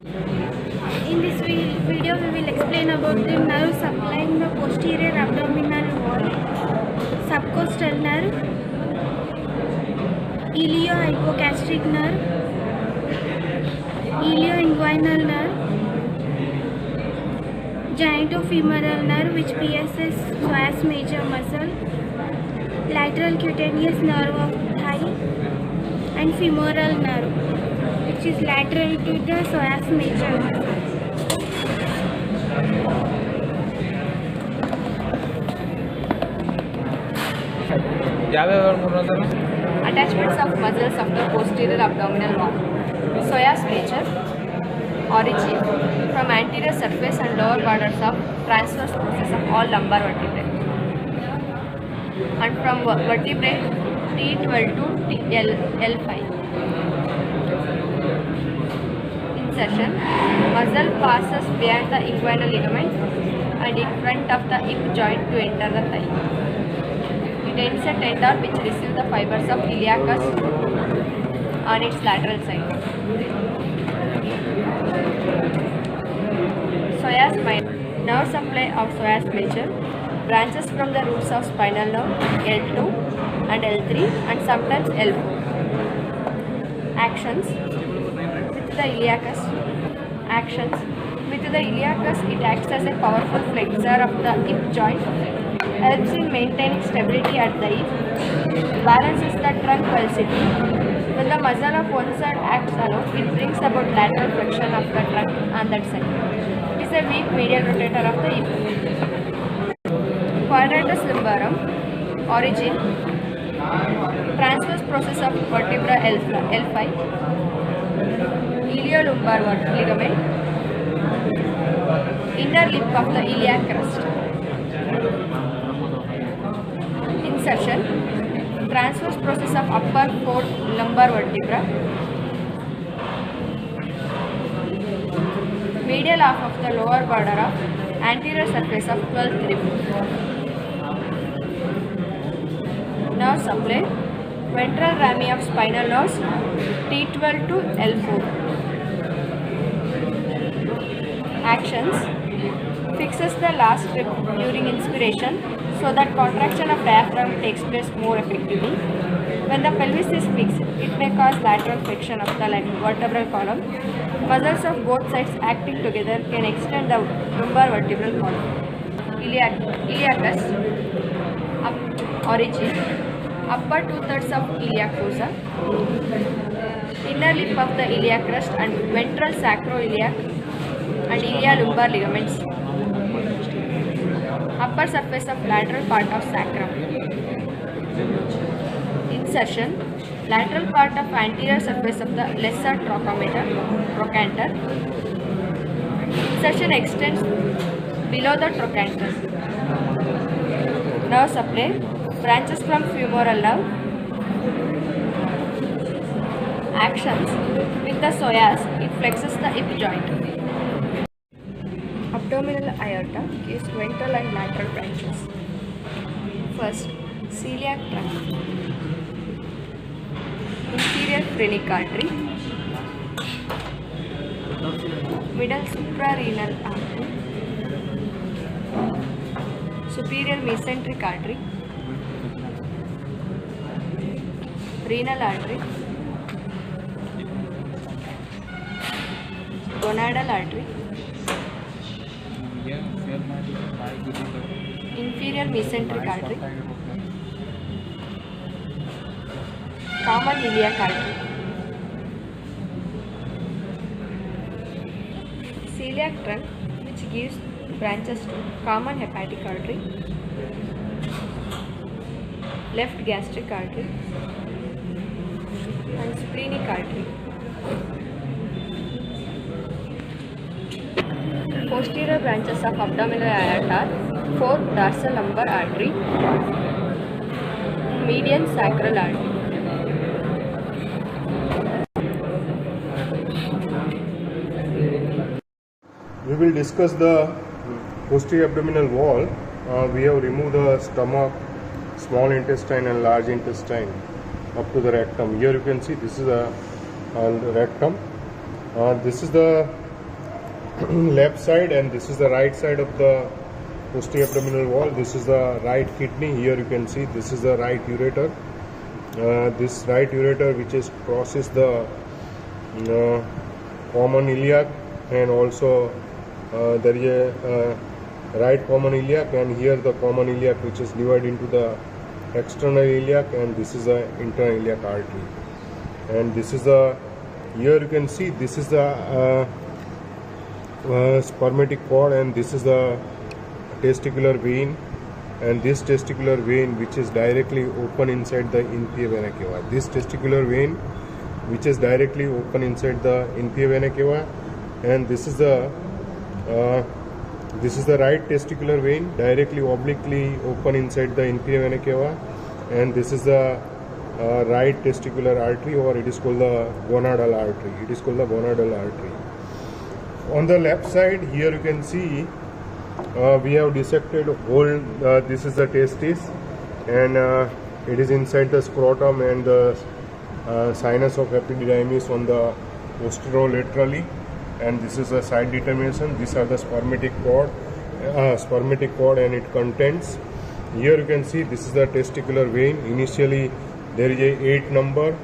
In this video, we will explain about the nerve supplying the posterior abdominal wall, subcostal nerve, iliohypogastric nerve, ilioinguinal nerve, genitofemoral nerve which PSS psoas major muscle, lateral cutaneous nerve of thigh, and femoral nerve which is lateral to the psoas major muscle. Attachments of muscles of the posterior abdominal wall. Psoas major, origin from anterior surface and lower borders of transverse process of all lumbar vertebrae, and from vertebrae T12 to L5. Insertion: muscle passes behind the inguinal ligament and in front of the hip joint to enter the thigh. It ends a tendon which receives the fibers of iliacus on its lateral side. Psoas minor. Nerve supply of psoas major branches from the roots of spinal nerve L2 and L3 and sometimes L4. Actions with the iliacus. It acts as a powerful flexor of the hip joint, helps in maintaining stability at the hip, balances the trunk while sitting. When the muscle of one side acts alone, it brings about lateral flexion of the trunk on that side. It is a weak medial rotator of the hip. Quadratus lumborum, origin, transverse process of vertebra L5, iliolumbar ligament, inner lip of the iliac crust. Insertion: transverse process of upper 4 lumbar vertebra, medial half of the lower border of anterior surface of 12th rib. Nerve supply: ventral rami of spinal nerves T12 to L4. Actions: fixes the last rib during inspiration so that contraction of diaphragm takes place more effectively. When the pelvis is fixed, it may cause lateral flexion of the vertebral column. Muscles of both sides acting together can extend the lumbar vertebral column. Iliacus, origin, upper 2/3 of iliac fossa, inner lip of the iliac crust and ventral sacroiliac and iliolumbar ligaments. Upper surface of lateral part of sacrum. Insertion: lateral part of anterior surface of the lesser trochanter. Insertion extends below the trochanter. Nerve supply: branches from femoral nerve. Actions with the psoas: it flexes the hip joint. Abdominal aorta gives ventral and lateral branches. First, celiac trunk, inferior phrenic artery, middle suprarenal artery, superior mesenteric artery, renal artery, gonadal artery, inferior mesenteric artery, common iliac artery. Celiac trunk, which gives branches to common hepatic artery, left gastric artery, and splenic artery. Posterior branches of abdominal aorta are 4 dorsal lumbar artery, median sacral artery. We will discuss the posterior abdominal wall. We have removed the stomach, small intestine and large intestine up to the rectum. Here you can see this is a rectum. This is the left side, and this is the right side of the posterior abdominal wall. This is the right kidney. Here you can see this is the right ureter. This right ureter which is crosses the common iliac, and also there is a right common iliac, and here the common iliac which is divided into the external iliac, and this is the internal iliac artery. And this is the, here you can see this is the spermatic cord, and this is the testicular vein, and this testicular vein which is directly open inside the inferior vena cava. This testicular vein which is directly open inside the inferior vena cava, and this is the right testicular vein directly obliquely open inside the inferior vena cava, and this is the right testicular artery, or it is called the gonadal artery. It is called the gonadal artery. On the left side, here you can see we have dissected whole. This is the testis, and it is inside the scrotum and the sinus of epididymis on the posterolaterally, and this is a side determination. These are the spermatic cord, and it contains. Here you can see this is the testicular vein. Initially there is a 8 number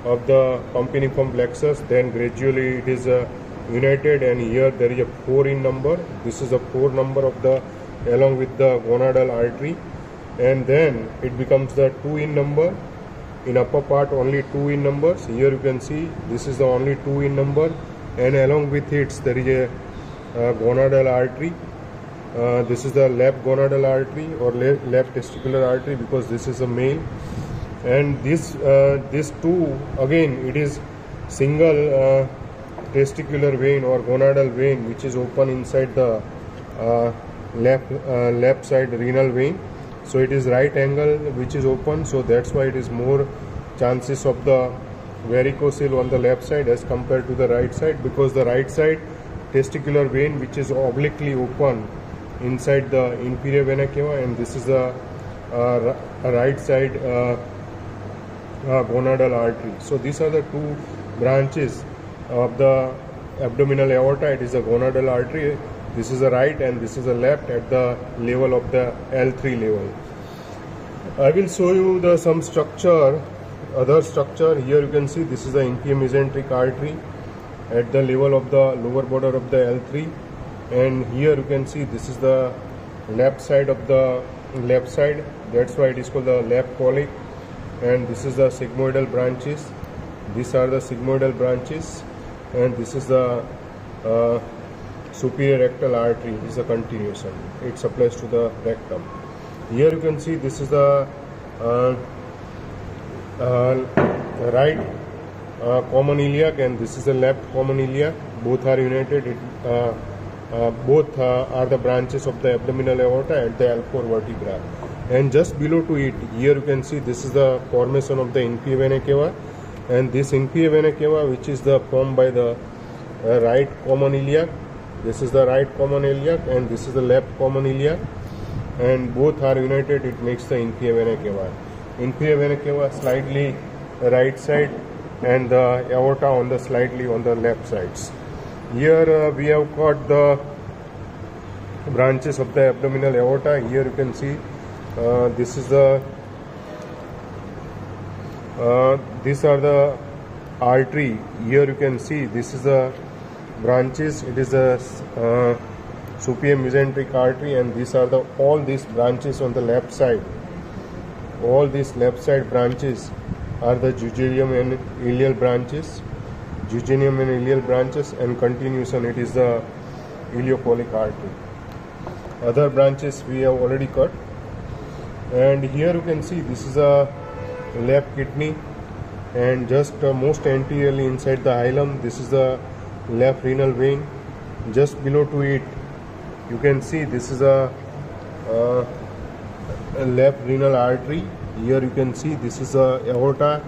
of the pumpiniform plexus, then gradually it is united, and here there is a 4 in number. This is a 4 number of the along with the gonadal artery, and then it becomes the 2 in number. In upper part only 2 in numbers. Here you can see this is the only 2 in number, and along with it there is a gonadal artery. This is the left gonadal artery or left testicular artery, because this is a male. And this 2 again, it is single testicular vein or gonadal vein which is open inside the left side renal vein. So it is right angle which is open, so that's why it is more chances of the varicocele on the left side as compared to the right side, because the right side testicular vein which is obliquely open inside the inferior vena cava, and this is the right side gonadal artery. So these are the 2 branches of the abdominal aorta. It is a gonadal artery. This is the right and this is the left at the level of the L3 level. I will show you the some structure, other structure. Here you can see this is the inferior mesenteric artery at the level of the lower border of the L3, and here you can see this is the left side of the left side. That's why it is called the left colic, and this is the sigmoidal branches. These are the sigmoidal branches, and this is the superior rectal artery. This is a continuation. It supplies to the rectum. Here you can see this is the right common iliac, and this is the left common iliac. Both are united. Both are the branches of the abdominal aorta at the L4 vertebra. And just below to it, here you can see this is the formation of the inferior vena cava, and this inferior vena cava which is the formed by the right common iliac. This is the right common iliac, and this is the left common iliac, and both are united. It makes the inferior vena cava. Inferior vena cava slightly right side, and the aorta on the slightly on the left sides. Here we have got the branches of the abdominal aorta. Here you can see this is the these are the artery. Here you can see this is the branches. It is a superior mesenteric artery, and these are the all these branches on the left side. All these left side branches are the jejunum and ileal branches. Jejunum and ileal branches, and continuation it is the ileocolic artery. Other branches we have already cut. And here you can see this is a left kidney, and just most anteriorly inside the hilum, this is the left renal vein. Just below to it, you can see this is a left renal artery. Here you can see this is a aorta,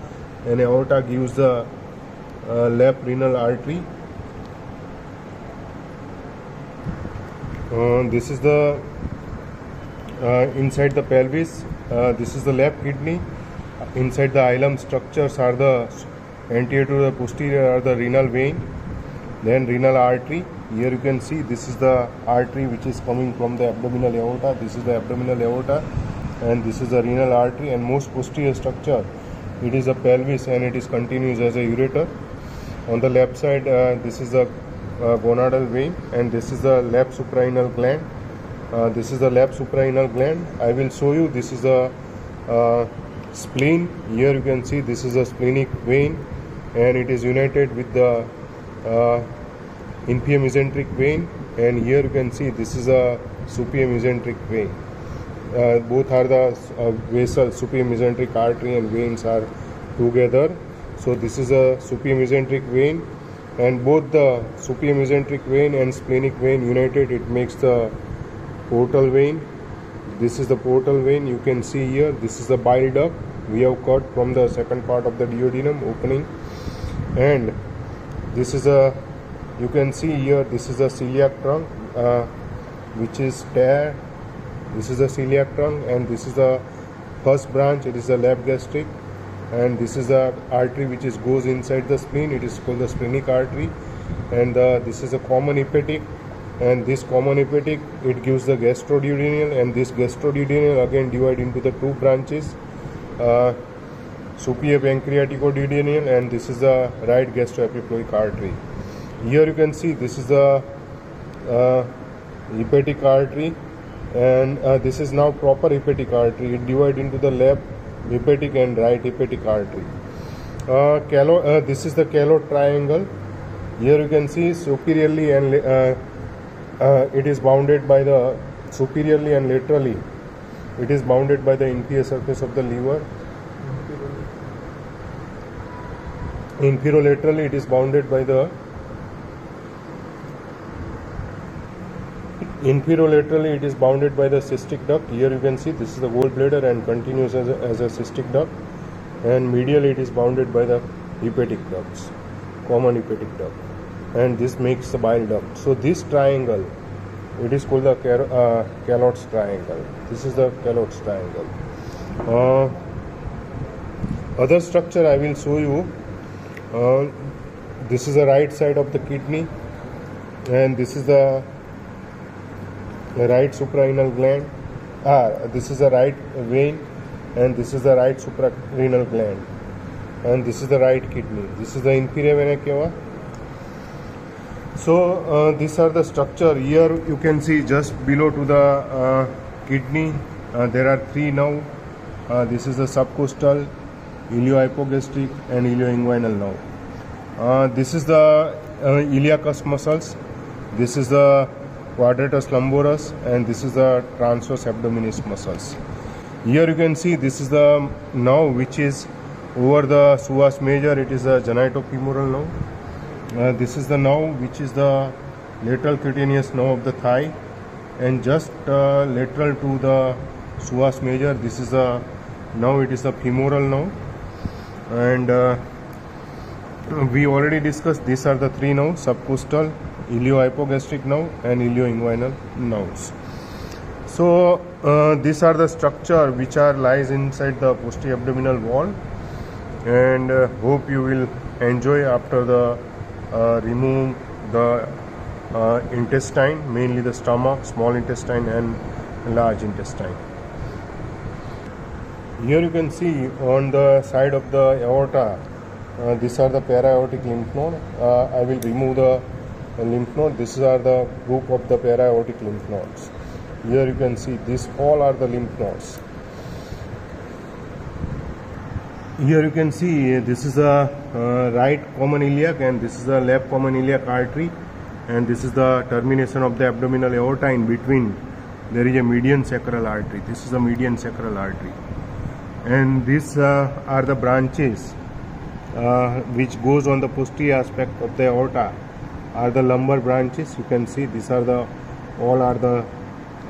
and aorta gives the left renal artery. This is the inside the pelvis. This is the left kidney. Inside the hilum structures are the anterior to the posterior are the renal vein, then renal artery, Here you can see this is the artery which is coming from the abdominal aorta. This is the abdominal aorta, and this is the renal artery. And most posterior structure, it is a pelvis, and it is continuous as a ureter. On the left side, this is the gonadal vein, and this is the left suprarenal gland. This is the left suprarenal gland. I will show you. This is a spleen. Here you can see this is a splenic vein, and it is united with the inferior mesenteric vein. And here you can see this is a superior mesenteric vein. Both are the vessels, superior mesenteric artery and veins are together. So this is a superior mesenteric vein, and both the superior mesenteric vein and splenic vein united, it makes the portal vein. This is the portal vein. You can see here, this is the bile duct we have cut from the second part of the duodenum opening. And this is a, you can see here, this is the celiac trunk, which is there. This is the celiac trunk, and this is the first branch. It is the left gastric, and this is the artery which is goes inside the spleen. It is called the splenic artery. And this is a common hepatic, and this common hepatic, it gives the gastroduodenal, and this gastroduodenal again divide into the two branches, superior pancreaticoduodenal, and this is the right gastroepiploic artery. Here you can see this is the hepatic artery, and this is now proper hepatic artery. It divides into the left hepatic and right hepatic artery. This is the calot triangle. Here you can see superiorly and it is bounded by the superiorly and laterally. It is bounded by the inferior surface of the liver. Inferolaterally, it is bounded by the cystic duct. Here you can see this is the gallbladder and continues as a cystic duct, and medially it is bounded by the hepatic ducts, common hepatic duct, and this makes the bile duct. So this triangle, it is called the Calot's triangle. This is the Calot's triangle. Other structure I will show you. This is the right side of the kidney, and this is the right suprarenal gland. This is the right vein, and this is the right suprarenal gland, and this is the right kidney. This is the inferior vena cava. So these are the structure. Here you can see just below to the kidney, there are three nerves. This is the subcostal, iliohypogastric, and ilioinguinal nerve. This is the iliacus muscles. This is the quadratus lumboris, and this is the transverse abdominis muscles. Here you can see this is the nerve which is over the psoas major. It is the genitofemoral nerve. This is the nerve which is the lateral cutaneous nerve of the thigh, and just lateral to the psoas major, this is the nerve. It is the femoral nerve, and we already discussed these are the three nerves: subcostal, iliohypogastric nerve, and ilioinguinal nerves. So these are the structure which are lies inside the posterior abdominal wall, and hope you will enjoy after the remove the intestine, mainly the stomach, small intestine, and large intestine. Here you can see on the side of the aorta, these are the para-aortic lymph node. I will remove the lymph node. These are the group of the para-aortic lymph nodes. Here you can see these all are the lymph nodes. Here you can see this is the right common iliac, and this is the left common iliac artery, and this is the termination of the abdominal aorta. In between there is a median sacral artery. This is the median sacral artery, and these are the branches which goes on the posterior aspect of the aorta, are the lumbar branches. You can see these are the all are the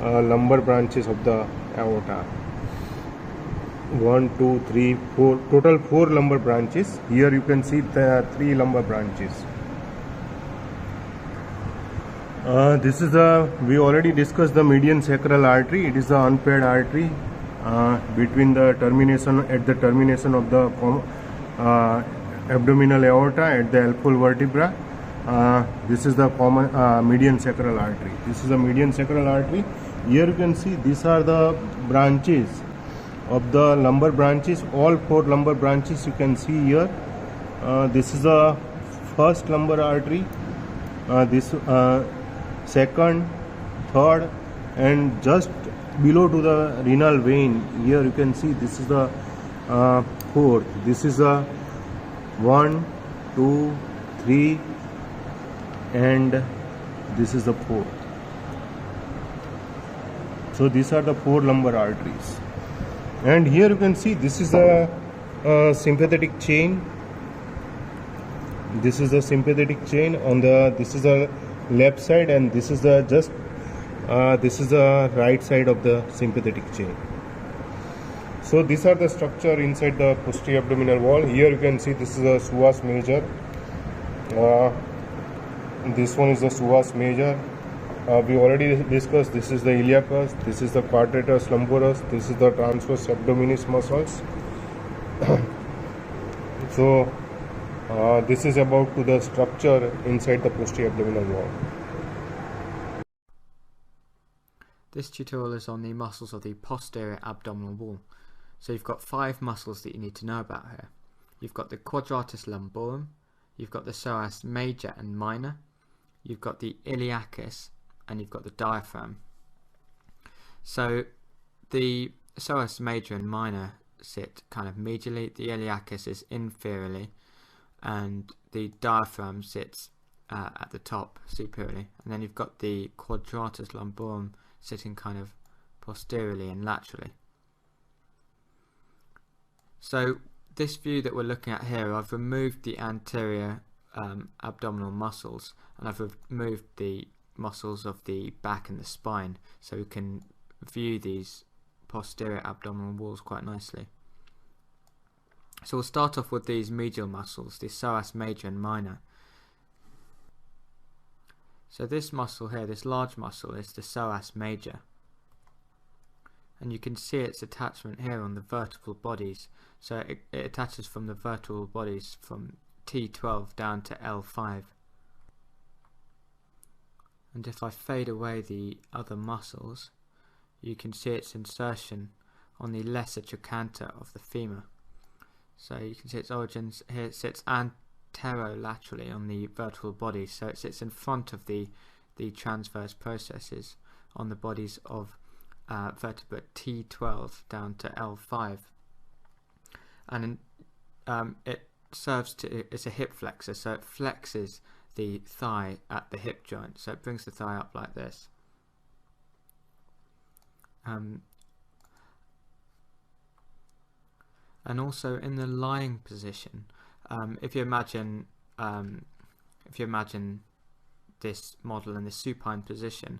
lumbar branches of the aorta. 1, 2, 3, 4, total 4 lumbar branches. Here you can see there are 3 lumbar branches. This is the, we already discussed the median sacral artery. It is the unpaired artery between the termination, at the termination of the abdominal aorta at the L4 vertebra, This is the common median sacral artery. This is the median sacral artery. Here you can see these are the branches of the lumbar branches. All 4 lumbar branches you can see here. This is the first lumbar artery. This second, third, and just below to the renal vein. Here you can see this is the fourth. This is the 1, 2, 3, and this is the fourth. So these are the 4 lumbar arteries. And here you can see this is a sympathetic chain. This is the sympathetic chain on the, this is the left side, and this is the just this is the right side of the sympathetic chain. So these are the structure inside the posterior abdominal wall. Here you can see this is a psoas major. This one is the psoas major. We already discussed this is the iliacus, this is the quadratus lumborum, this is the transverse abdominis muscles. So this is about to the structure inside the posterior abdominal wall. This tutorial is on the muscles of the posterior abdominal wall. So you've got 5 muscles that you need to know about here. You've got the quadratus lumborum, you've got the psoas major and minor, you've got the iliacus, and you've got the diaphragm. So the psoas major and minor sit kind of medially, the iliacus is inferiorly, and the diaphragm sits at the top superiorly, and then you've got the quadratus lumborum sitting kind of posteriorly and laterally. So this view that we're looking at here, I've removed the anterior abdominal muscles, and I've removed the muscles of the back and the spine, so we can view these posterior abdominal walls quite nicely. So we'll start off with these medial muscles, the psoas major and minor. So this muscle here, this large muscle, is the psoas major, and you can see its attachment here on the vertebral bodies. So it attaches from the vertebral bodies from T12 down to L5. And if I fade away the other muscles, you can see its insertion on the lesser trochanter of the femur. So you can see its origins here. It sits anterolaterally on the vertebral body, so it sits in front of the transverse processes on the bodies of vertebrate T12 down to L5, and it serves to, it's a hip flexor, so it flexes the thigh at the hip joint, so it brings the thigh up like this. And also in the lying position, if you imagine this model in the supine position,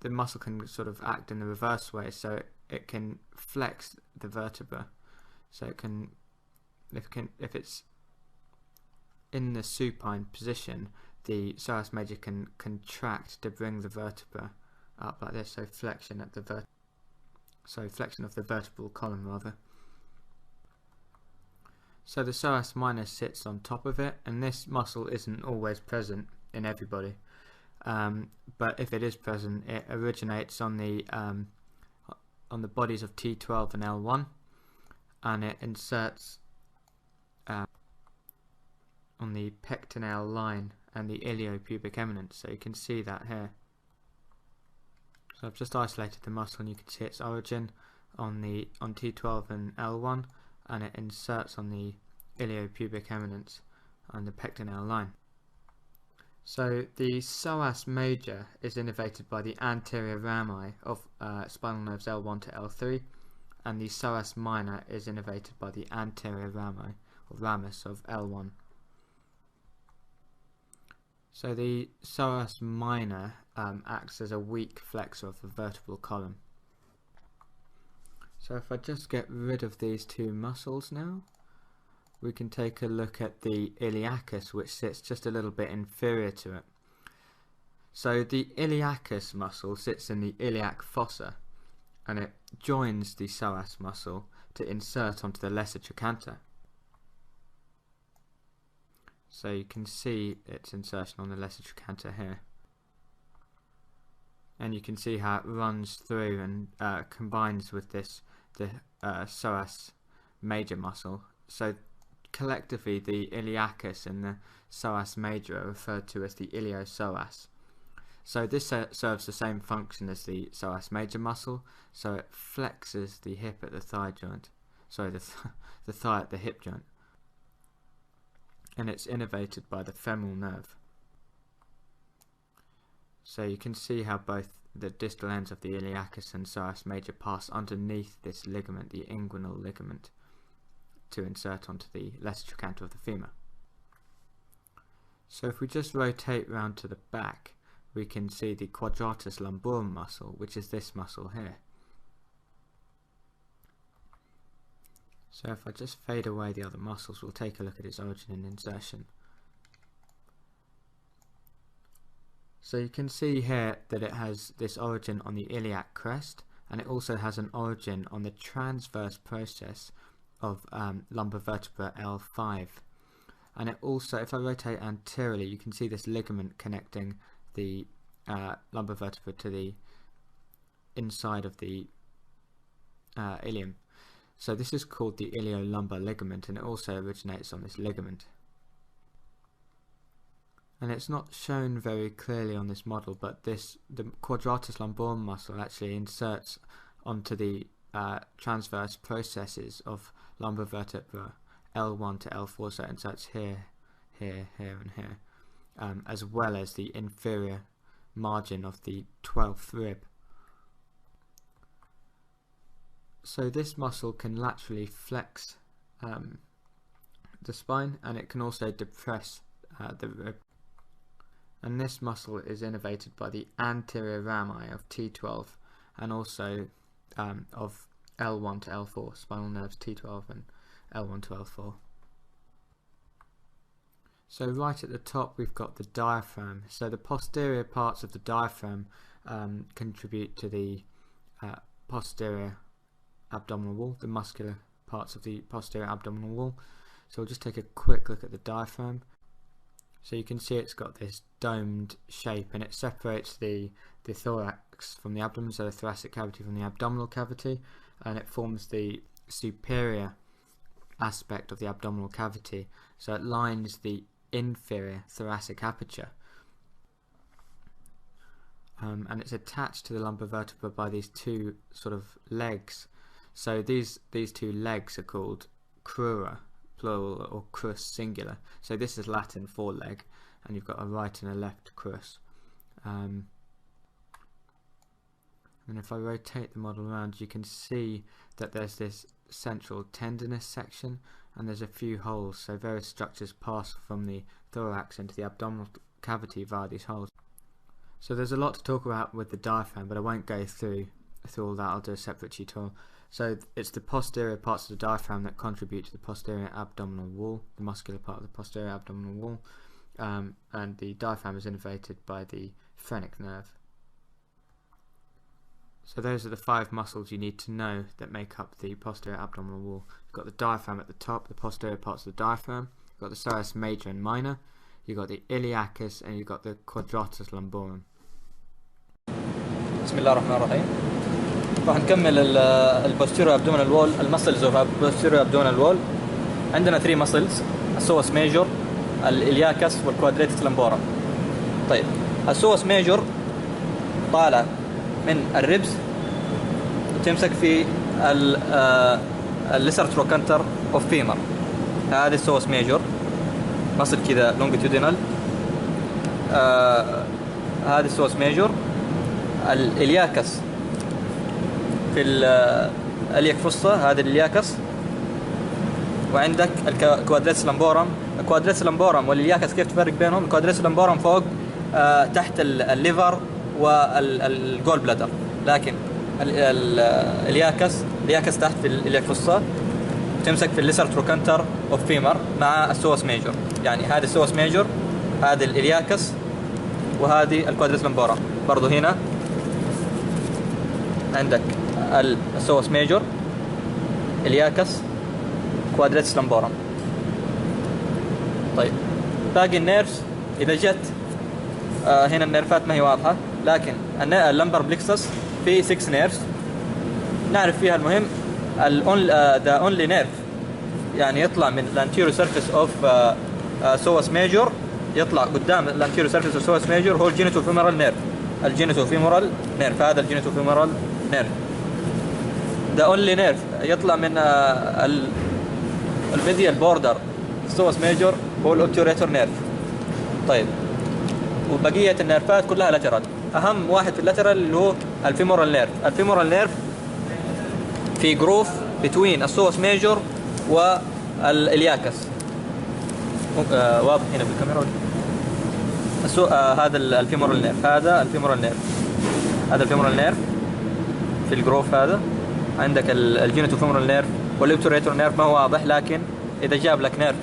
the muscle can sort of act in the reverse way, so it can flex the vertebra. So it can, if it's in the supine position, the psoas major can contract to bring the vertebra up like this. So flexion at the flexion of the vertebral column rather. So the psoas minor sits on top of it, and this muscle isn't always present in everybody, but if it is present, it originates on the bodies of T12 and L1, and it inserts on the pectineal line and the iliopubic eminence. So you can see that here. So I've just isolated the muscle, and you can see its origin on T12 and L1, and it inserts on the iliopubic eminence and the pectineal line. So the psoas major is innervated by the anterior rami of spinal nerves L1 to L3, and the psoas minor is innervated by the anterior rami or ramus of L1. So the psoas minor acts as a weak flexor of the vertebral column. So if I just get rid of these 2 muscles now, we can take a look at the iliacus, which sits just a little bit inferior to it. So the iliacus muscle sits in the iliac fossa, and it joins the psoas muscle to insert onto the lesser trochanter. So you can see its insertion on the lesser trochanter here. And you can see how it runs through and combines with the psoas major muscle. So collectively the iliacus and the psoas major are referred to as the iliopsoas. So this serves the same function as the psoas major muscle, so it flexes the hip at the thigh joint, sorry, the thigh at the hip joint, and it's innervated by the femoral nerve. So you can see how both the distal ends of the iliacus and psoas major pass underneath this ligament, the inguinal ligament, to insert onto the lesser trochanter of the femur. So if we just rotate round to the back, we can see the quadratus lumborum muscle, which is this muscle here. So if I just fade away the other muscles, we'll take a look at its origin and insertion. So you can see here that it has this origin on the iliac crest, and it also has an origin on the transverse process of lumbar vertebra L5. And it also, if I rotate anteriorly, you can see this ligament connecting the lumbar vertebra to the inside of the ilium. So this is called the iliolumbar ligament, and it also originates on this ligament. And it's not shown very clearly on this model, but the quadratus lumborum muscle actually inserts onto the transverse processes of lumbar vertebra L1 to L4, so it inserts here, here, here and here, as well as the inferior margin of the 12th rib. So this muscle can laterally flex the spine, and it can also depress the rib. And this muscle is innervated by the anterior rami of T12 and also of L1 to L4, spinal nerves T12 and L1 to L4. So right at the top we've got the diaphragm. So the posterior parts of the diaphragm contribute to the posterior abdominal wall, the muscular parts of the posterior abdominal wall. So we'll just take a quick look at the diaphragm. So you can see it's got this domed shape, and it separates the thorax from the abdomen, so the thoracic cavity from the abdominal cavity, and it forms the superior aspect of the abdominal cavity, so it lines the inferior thoracic aperture. And it's attached to the lumbar vertebra by these two sort of legs. So these two legs are called crura, plural, or crus, singular. So this is Latin for leg, and you've got a right and a left crus. And if I rotate the model around, you can see that there's this central tendinous section, and there's a few holes, so various structures pass from the thorax into the abdominal cavity via these holes. So there's a lot to talk about with the diaphragm, but I won't go through all that. I'll do a separate tutorial. So it's the posterior parts of the diaphragm that contribute to the posterior abdominal wall, the muscular part of the posterior abdominal wall, and the diaphragm is innervated by the phrenic nerve. So those are the 5 muscles you need to know that make up the posterior abdominal wall. You've got the diaphragm at the top, the posterior parts of the diaphragm, you've got the psoas major and minor, you've got the iliacus, and you've got the quadratus lumborum. بسم الله الرحمن الرحيم. راح نكمل البوستيريور ابدومينال وول، المسلز اوف posterior abdominal wall. عندنا 3 مسلز، السوس ميجور، الإلياكس والكوادريتس لامبورا. طيب السوس ميجور طالع من الريبس وتمسك في الليسر تروكانتر اوف فيمر. هذا السوس ميجور مصل كذا لونجيتودينال. هذا السوس ميجور. الإلياكس في الإلياك فصة، هذا الإلياكس. وعندك الكوادريتس لامبورم. الكوادريتس لامبورم والإلياكس كيف تفرق بينهم؟ الكوادريتس لامبورم فوق تحت الليفر والجول بلادر، لكن الإلياكس تحت في الإلياك فصة، تمسك في الليسر تروكانتر اوف فيمر مع السوس ميجور. يعني هذا السوس ميجور، هذا الإلياكس، وهذه الكوادريتس لامبورم. برضو هنا عندك السوس ميجور، إلياكس، كوادريتس لامبورم. طيب باقي النيرفز إذا جت هنا النيرفات ما هي واضحة، لكن اللمبر بليكسس في 6 نيرفز نعرف فيها. المهم the only nerve يعني يطلع من الانتيريور سيرفيس اوف سوس ميجور، يطلع قدام الانتيريور سيرفيس اوف سوس ميجور هو الجينيتو فيمورال نيرف. الجينيتو فيمورال نيرف هذا الجينيتو فيمورال نيرف. the only nerve يطلع من الميديال بوردر سوس ميجور هو الاوبتوريتور نيرف. طيب وبقية النيرفات كلها لاترال. أهم واحد في اللاترال اللي هو الفيمورال نيرف. الفيمورال نيرف في جروف بين السوس ميجور والإلياكس. واضح هنا بالكاميرا. هذا الفيمورال نيرف، هذا الفيمورال نيرف، هذا الفيمورال نيرف في الجروف هذا. عندك الجينيتو فيمورال نيرف والإبتوريتور نيرف ما هو واضح، لكن إذا جاب لك نيرف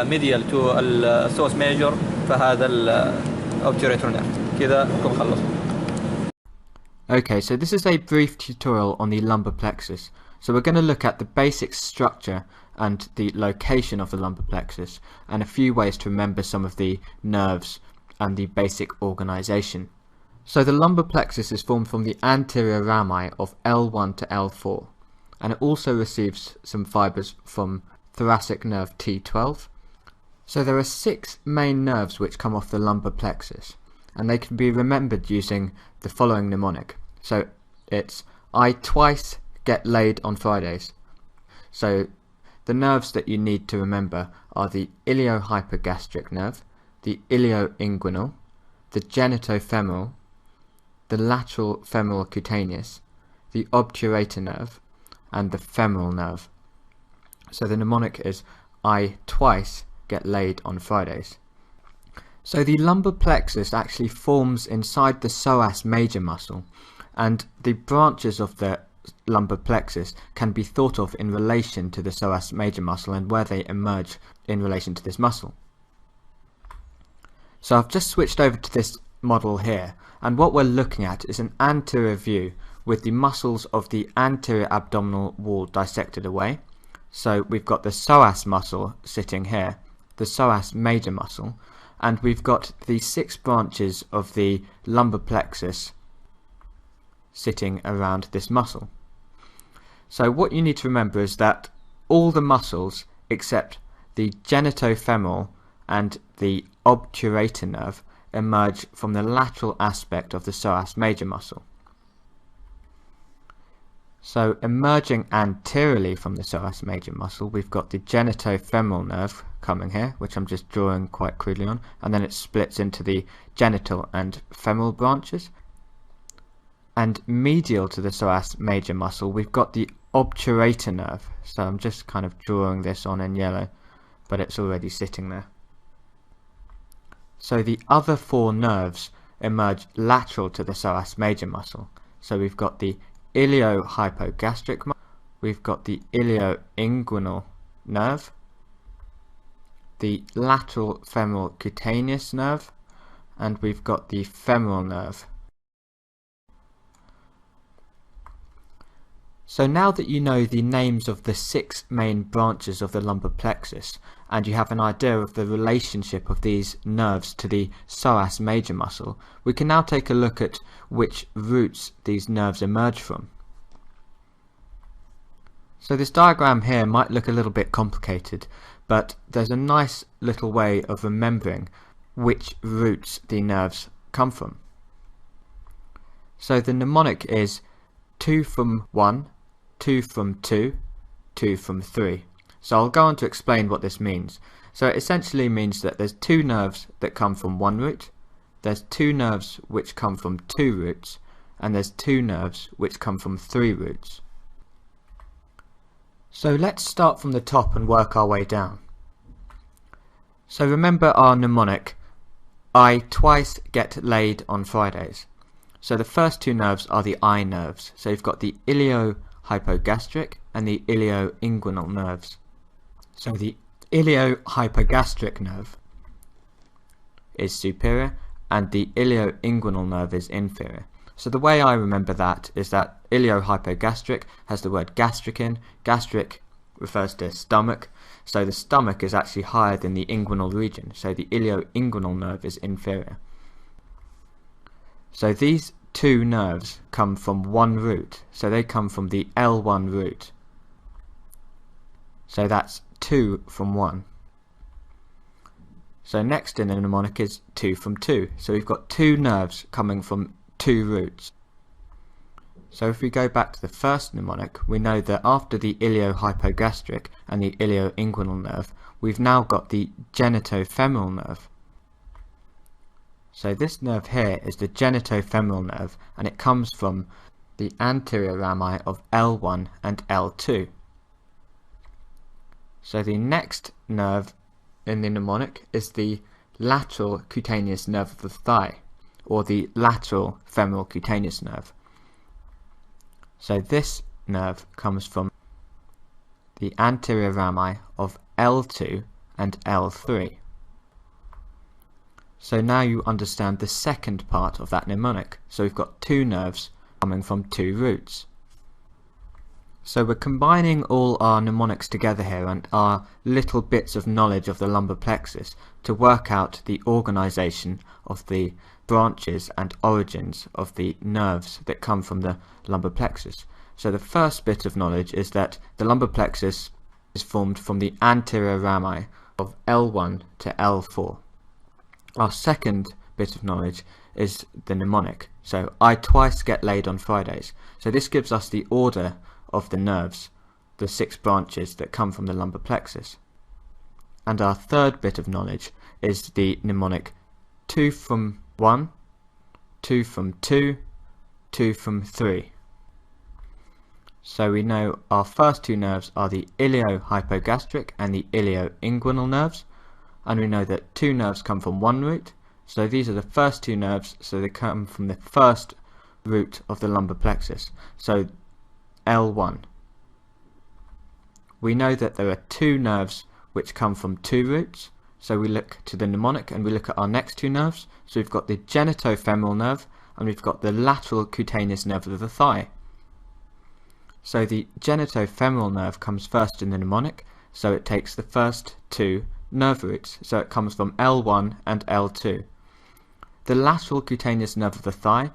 ميديال تو السوس ميجور فهذا الأوبتوريتور نيرف. كذا نكون خلصنا. Okay, so this is a brief tutorial on the lumbar plexus. So we're going to look at the basic structure and the location of the lumbar plexus, and a few ways to remember some of the nerves and the basic organization. So the lumbar plexus is formed from the anterior rami of L1 to L4, and it also receives some fibers from thoracic nerve T12. So there are 6 main nerves which come off the lumbar plexus, and they can be remembered using the following mnemonic. So it's I twice get laid on Fridays. So the nerves that you need to remember are the iliohypogastric nerve, the ilioinguinal, the genitofemoral, the lateral femoral cutaneous, the obturator nerve, and the femoral nerve. So the mnemonic is I twice get laid on Fridays. So the lumbar plexus actually forms inside the psoas major muscle, and the branches of the lumbar plexus can be thought of in relation to the psoas major muscle and where they emerge in relation to this muscle. So I've just switched over to this model here, and what we're looking at is an anterior view with the muscles of the anterior abdominal wall dissected away. So we've got the psoas muscle sitting here, the psoas major muscle, and we've got the 6 branches of the lumbar plexus sitting around this muscle. So what you need to remember is that all the muscles except the genitofemoral and the obturator nerve emerge from the lateral aspect of the psoas major muscle. So emerging anteriorly from the psoas major muscle, we've got the genitofemoral nerve coming here, which I'm just drawing quite crudely on, and then it splits into the genital and femoral branches. And medial to the psoas major muscle, we've got the obturator nerve. So I'm just kind of drawing this on in yellow, but it's already sitting there. So the other 4 nerves emerge lateral to the psoas major muscle. So we've got the iliohypogastric muscle, we've got the ilioinguinal nerve, the lateral femoral cutaneous nerve, and we've got the femoral nerve. So now that you know the names of the 6 main branches of the lumbar plexus, and you have an idea of the relationship of these nerves to the psoas major muscle, we can now take a look at which roots these nerves emerge from. So this diagram here might look a little bit complicated, but there's a nice little way of remembering which roots the nerves come from. So the mnemonic is 2 from 1, 2 from 2, 2 from 3. So I'll go on to explain what this means. So it essentially means that there's 2 nerves that come from 1 root, there's 2 nerves which come from 2 roots, and there's 2 nerves which come from 3 roots. So let's start from the top and work our way down. So remember our mnemonic, I twice get laid on Fridays. So the first 2 nerves are the eye nerves. So you've got the iliohypogastric and the ilioinguinal nerves. So the iliohypogastric nerve is superior and the ilioinguinal nerve is inferior. So the way I remember that is that iliohypogastric has the word gastric in. Gastric refers to stomach, So the stomach is actually higher than the inguinal region, so the ilioinguinal nerve is inferior. So these two nerves come from one root, so they come from the L1 root. So that's 2 from 1. So next in the mnemonic is 2 from 2. So we've got two nerves coming from two roots. So if we go back to the first mnemonic, we know that after the iliohypogastric and the ilioinguinal nerve, we've now got the genitofemoral nerve. So this nerve here is the genitofemoral nerve, and it comes from the anterior rami of L1 and L2. So the next nerve in the mnemonic is the lateral cutaneous nerve of the thigh, or the lateral femoral cutaneous nerve. So this nerve comes from the anterior rami of L2 and L3. So now you understand the second part of that mnemonic. So we've got two nerves coming from two roots. So we're combining all our mnemonics together here and our little bits of knowledge of the lumbar plexus to work out the organisation of the branches and origins of the nerves that come from the lumbar plexus. So the first bit of knowledge is that the lumbar plexus is formed from the anterior rami of L1 to L4. Our second bit of knowledge is the mnemonic. So I twice get laid on Fridays. So this gives us the order of the nerves, the 6 branches that come from the lumbar plexus. And our third bit of knowledge is the mnemonic 2 from 1, 2 from 2, 2 from 3. So we know our first two nerves are the iliohypogastric and the ilioinguinal nerves, and we know that two nerves come from one root, so these are the first two nerves, so they come from the first root of the lumbar plexus, so L1. We know that there are two nerves which come from two roots, so we look to the mnemonic and we look at our next two nerves. So we've got the genitofemoral nerve and we've got the lateral cutaneous nerve of the thigh. So the genitofemoral nerve comes first in the mnemonic, so it takes the first two nerve roots, so it comes from L1 and L2. The lateral cutaneous nerve of the thigh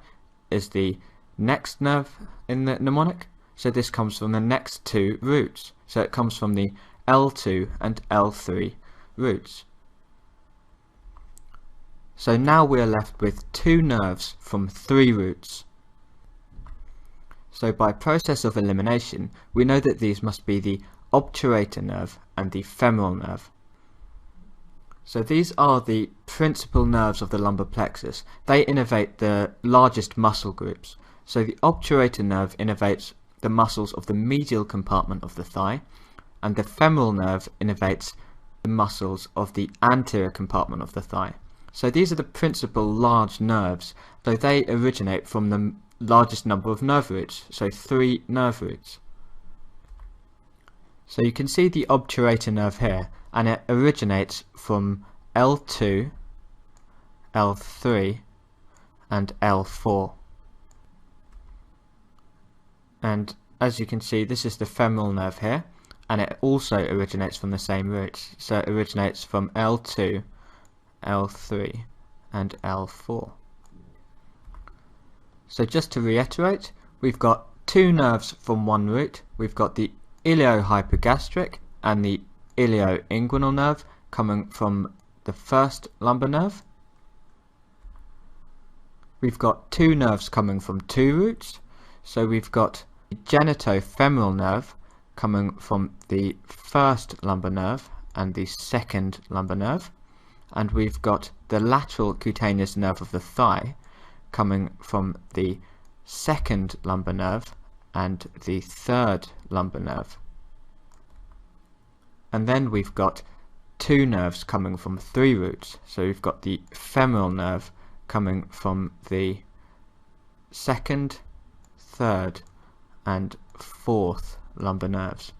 is the next nerve in the mnemonic, so this comes from the next two roots, so it comes from the L2 and L3 roots. So now we are left with two nerves from three roots. So by process of elimination, we know that these must be the obturator nerve and the femoral nerve. So these are the principal nerves of the lumbar plexus. They innervate the largest muscle groups. So the obturator nerve innervates the muscles of the medial compartment of the thigh, and the femoral nerve innervates the muscles of the anterior compartment of the thigh. So these are the principal large nerves, so they originate from the largest number of nerve roots, so 3 nerve roots. So you can see the obturator nerve here, and it originates from L2, L3 and L4. And as you can see, this is the femoral nerve here, and it also originates from the same roots. So it originates from L2, L3 and L4. So just to reiterate, we've got two nerves from one root. We've got the iliohypogastric and the ilioinguinal nerve coming from the first lumbar nerve. We've got two nerves coming from two roots. So we've got the genitofemoral nerve coming from the first lumbar nerve and the second lumbar nerve. And we've got the lateral cutaneous nerve of the thigh coming from the second lumbar nerve and the third lumbar nerve. And then we've got two nerves coming from three roots. So we've got the femoral nerve coming from the second, third and fourth lumbar nerves.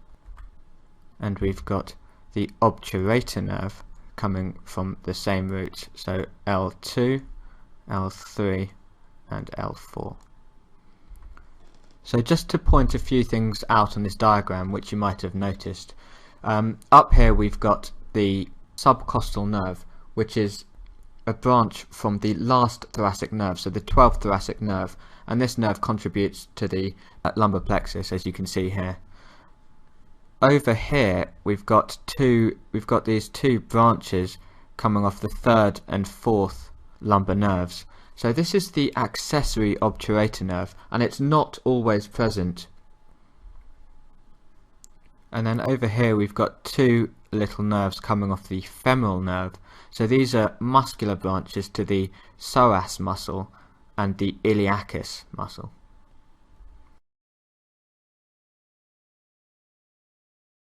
And we've got the obturator nerve coming from the same roots, so L2, L3 and L4. So just to point a few things out on this diagram which you might have noticed, Up here we've got the subcostal nerve, which is a branch from the last thoracic nerve, so the 12th thoracic nerve, and this nerve contributes to the lumbar plexus, as you can see here. Over here we've got these two branches coming off the 3rd and 4th lumbar nerves. So this is the accessory obturator nerve, and it's not always present. And then over here we've got two little nerves coming off the femoral nerve. So these are muscular branches to the psoas muscle and the iliacus muscle.